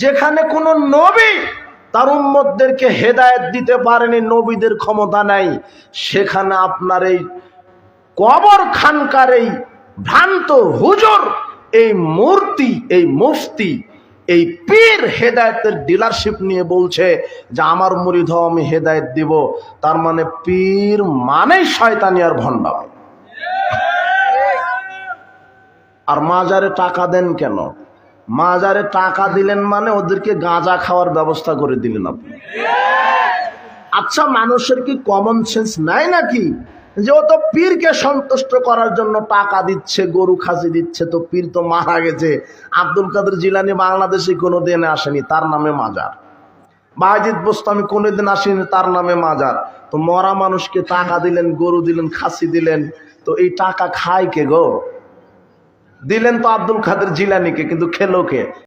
যেখানে কোন নবী তার উম্মতদেরকে হেদায়েত দিতে পারেনি, নবীদের ক্ষমতা নাই, সেখানে আপনার এই কবর খানকার এই ভ্রান্ত হুজুর, এই মূর্তি, এই মুফতি, এই পীর হেদায়েতের ডিলারশিপ নিয়ে বলছে যে আমার মুরিদ হও, আমি হেদায়েত দিব। তার মানে পীর মানেই শয়তানি আর ভণ্ডামি। আর মাজারে টাকা দেন কেন? মাজারে টাকা দিলেন মানে ওদেরকে গাঁজা খাওয়ার ব্যবস্থা করে দিলেন আপনি। আচ্ছা, মানুষের কি কমন সেন্স নাই নাকি যে ও তো পীরকে সন্তুষ্ট করার জন্য টাকা দিচ্ছে, গরু খাসি দিচ্ছে, তো পীর তো মারা গেছে। আব্দুল কাদের জিলানী বাংলাদেশে কোনোদিন আসেনি, তার নামে মাজার। বায়েজিদ বোস্তামি কোনোদিন আসেনি, তার নামে মাজার। তো মরা মানুষকে টাকা দিলেন, গরু দিলেন, খাসি দিলেন, তো এই টাকা খায় কে গো? দিলেন তো আব্দুল কাদের জিলানীকে, কিন্তু খেলো কে?